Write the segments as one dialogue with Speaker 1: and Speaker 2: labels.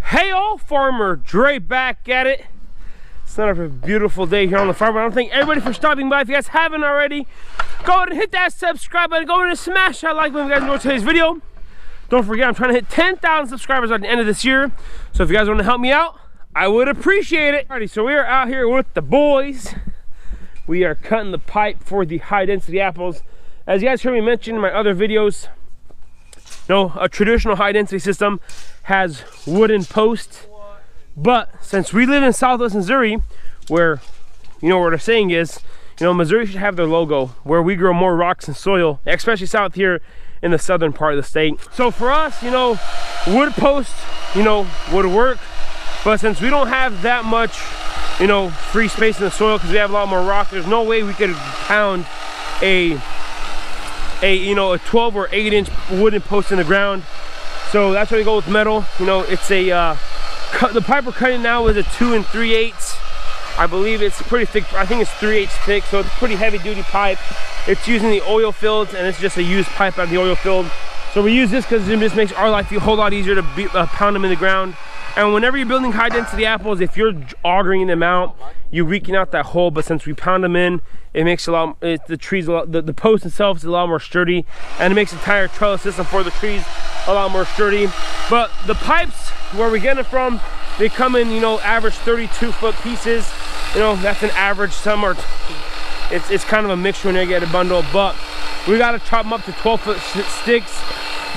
Speaker 1: Hey all, Farmer Dre back at it. It's another beautiful day here on the farm. I want to thank everybody for stopping by. If you guys haven't already, go ahead and hit that subscribe button. Go ahead and smash that like button if you guys enjoyed today's video. Don't forget, I'm trying to hit 10,000 subscribers at the end of this year. So if you guys want to help me out, I would appreciate it. Alrighty, so we are out here with the boys. We are cutting the pipe for the high density apples. As you guys heard me mention in my other videos, a traditional high density system has wooden posts, but since we live in Southwest Missouri, where where the saying is, Missouri should have their logo, where we grow more rocks and soil, especially south here in the southern part of the state. So for us, wood posts, would work, but since we don't have that much, free space in the soil because we have a lot more rock, there's no way we could pound a 12 or 8 inch wooden post in the ground. So that's why we go with metal. It's a the pipe we're cutting now is a 2 3/8. I believe it's pretty thick. I think it's 3/8 thick, so it's a pretty heavy duty pipe. It's using the oil fields, and it's just a used pipe out of the oil field. So we use this because it just makes our life a whole lot easier to pound them in the ground. And whenever you're building high density apples, if you're augering them out, you're weakening out that hole. But since we pound them in, it makes the trees the post itself is a lot more sturdy, and it makes the entire trellis system for the trees a lot more sturdy. But the pipes, where we get them from, they come in average 32-foot pieces. That's an average. Some are it's kind of a mixture when you get a bundle, but we got to chop them up to 12-foot sticks,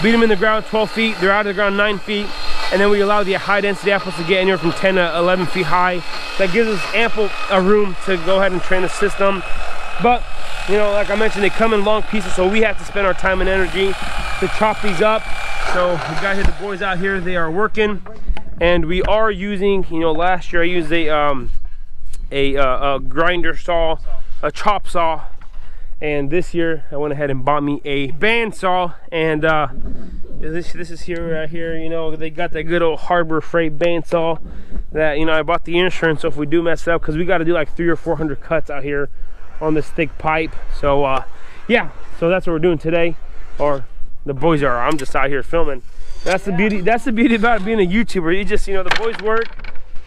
Speaker 1: beat them in the ground 12 feet. They're out of the ground 9 feet. And then we allow the high density apples to get anywhere from 10 to 11 feet high. That gives us ample room to go ahead and train the system. But, like I mentioned, they come in long pieces, so we have to spend our time and energy to chop these up. So we got here, the boys out here, they are working. And we are using, last year I used a grinder saw, a chop saw. And this year I went ahead and bought me a bandsaw, and this is here right here. They got that good old Harbor Freight bandsaw that I bought the insurance, so if we do mess up, because we got to do like 300 or 400 cuts out here on this thick pipe. So yeah, so that's what we're doing today, or the boys are. I'm just out here filming. That's the beauty. That's the beauty about being a YouTuber. You just the boys work,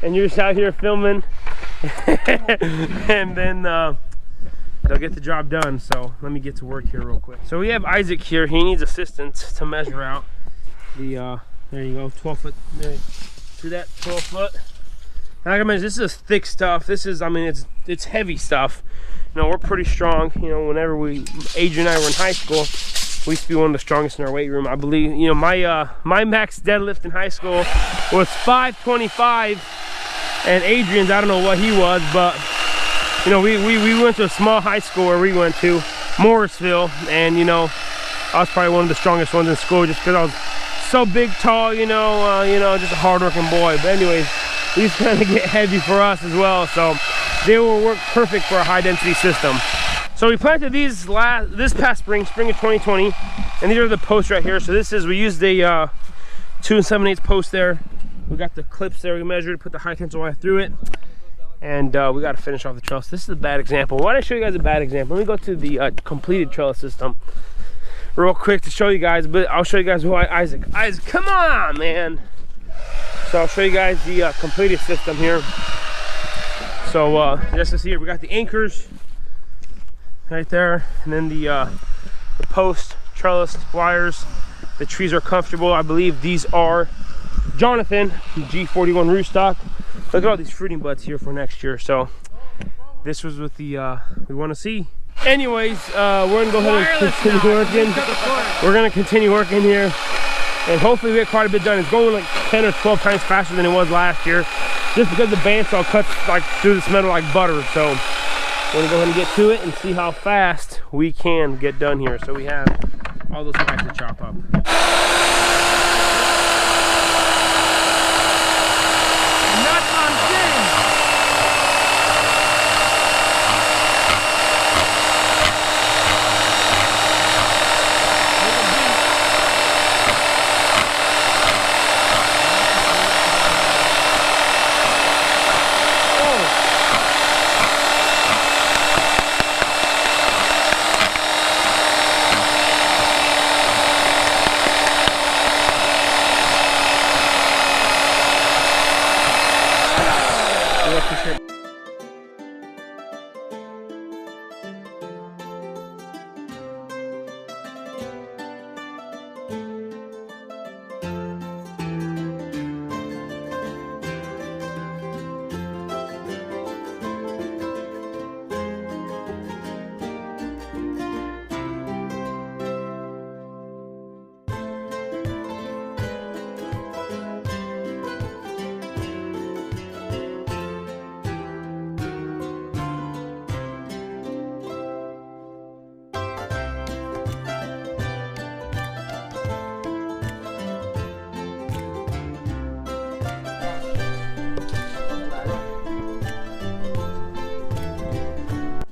Speaker 1: and you're just out here filming, and then they'll get the job done. So let me get to work here real quick. So we have Isaac here. He needs assistance to measure out the there you go, 12 foot there. See that 12 foot? Like I mentioned, this is thick stuff. This is, it's heavy stuff. We're pretty strong. Whenever Adrian and I were in high school, we used to be one of the strongest in our weight room. I believe my max deadlift in high school was 525, and Adrian's, I don't know what he was, but we went to a small high school where we went to, Morrisville, and I was probably one of the strongest ones in school just because I was so big, tall, just a hard-working boy. But anyways, these kind of get heavy for us as well, so they will work perfect for a high-density system. So we planted these this past spring of 2020, and these are the posts right here. So we used a 2 7/8 post there. We got the clips there we measured, put the high tensile wire through it. And we got to finish off the trellis. This is a bad example. Why don't I show you guys a bad example? Let me go to the completed trellis system real quick to show you guys. But I'll show you guys why Isaac, come on, man. So I'll show you guys the completed system here. So just as here, we got the anchors right there, and then the post trellis wires. The trees are comfortable. I believe these are Jonathan G41 rootstock. Look at all these fruiting buds here for next year. So this was what we want to see. Anyways, we're gonna go ahead and continue working. We're gonna continue working here, and hopefully we get quite a bit done. It's going like 10 or 12 times faster than it was last year, just because the bandsaw cuts like through this metal like butter. So we're gonna go ahead and get to it and see how fast we can get done here. So we have all those pipes to chop up.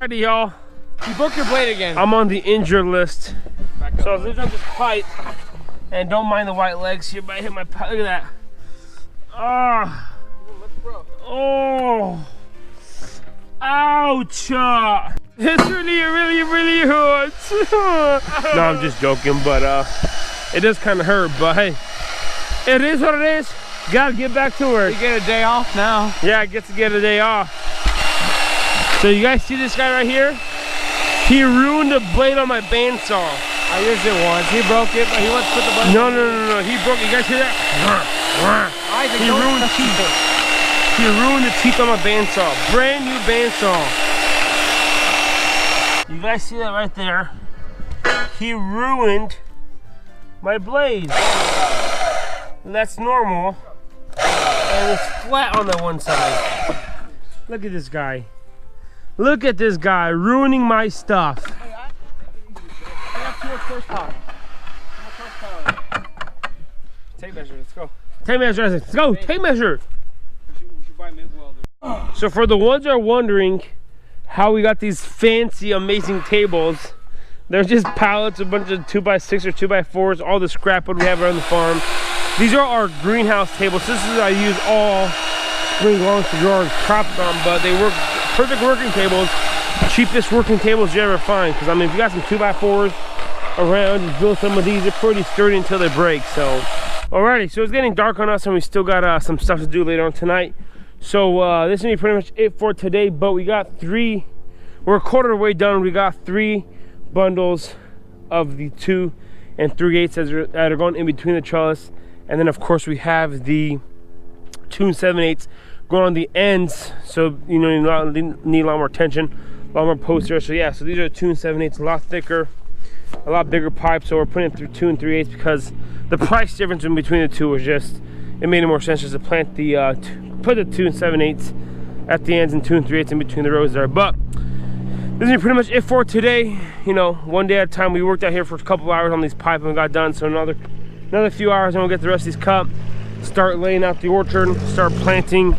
Speaker 1: Alrighty, y'all.
Speaker 2: You broke your blade again.
Speaker 1: I'm on the injured list. So I was lifting up this pipe, and don't mind the white legs here, but I hit my pipe. Look at that. Ah. Oh. Ouch. It's really hurts. No, I'm just joking, but it does kind of hurt, but hey, it is what it is. Gotta get back to work.
Speaker 2: You get a day off now.
Speaker 1: Yeah, I get to get a day off. So you guys see this guy right here? He ruined the blade on my bandsaw.
Speaker 2: I used it once. He broke it, but he wants to put the blade.
Speaker 1: No. He broke it. You guys hear that? He ruined the teeth. He ruined the teeth on my bandsaw. Brand new bandsaw. You guys see that right there? He ruined my blade. And that's normal. And it's flat on the one side. Look at this guy. Look at this guy ruining my stuff.
Speaker 2: I got too much horsepower. Tape measure, let's go.
Speaker 1: Tape measure, let's go. Tape measure.
Speaker 2: We should buy MIG welder.
Speaker 1: So for the ones that are wondering how we got these fancy, amazing tables, they're just pallets, a bunch of 2x6 or 2x4s, all the scrap wood we have around the farm. These are our greenhouse tables. This is I use all spring long to grow our crops on, but they work perfect working tables. Cheapest working tables you ever find. Because I mean, if you got some 2x4s around, just build some of these. They're pretty sturdy until they break. So, alrighty. So it's getting dark on us, and we still got some stuff to do later on tonight. So this is gonna be pretty much it for today. But we got we're a quarter of the way done. We got 3 bundles of the 2 and 3/8 that are going in between the trellis. And then of course we have the 2 7/8 going on the ends, so you know you need a lot more tension, a lot more post there. So yeah, so these are 2 7/8, a lot thicker, a lot bigger pipe. So we're putting it through 2 3/8 because the price difference in between the two was just, it made more sense just to plant the put the 2 7/8 at the ends and 2 3/8 in between the rows there. But this is pretty much it for today. You know, one day at a time. We worked out here for a couple of hours on these pipe and we got done. So another few hours and we'll get the rest of these cut, start laying out the orchard, start planting.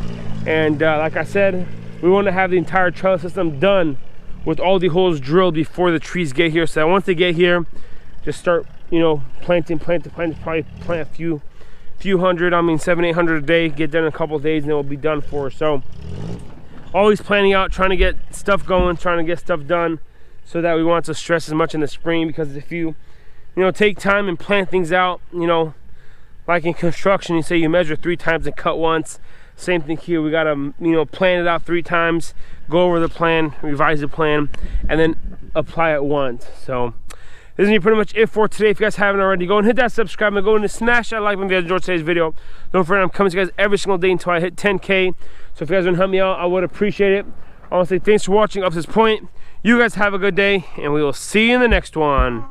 Speaker 1: And like I said, we want to have the entire trellis system done with all the holes drilled before the trees get here. So that once they get here, just start, you know, planting, probably plant a few hundred, 700-800 a day, get done in a couple of days and then we'll be done for. So always planning out, trying to get stuff going, trying to get stuff done so that we want to stress as much in the spring, because if you take time and plan things out, you know, like in construction, you say you measure 3 times and cut once. Same thing here. We gotta, you know, plan it out 3 times, go over the plan, revise the plan, and then apply it once. So this is gonna be pretty much it for today. If you guys haven't already, go and hit that subscribe and go and smash that like button if you guys enjoyed today's video. Don't forget, I'm coming to you guys every single day until I hit 10K. So if you guys want to help me out, I would appreciate it. I want to say thanks for watching up to this point. You guys have a good day, and we will see you in the next one.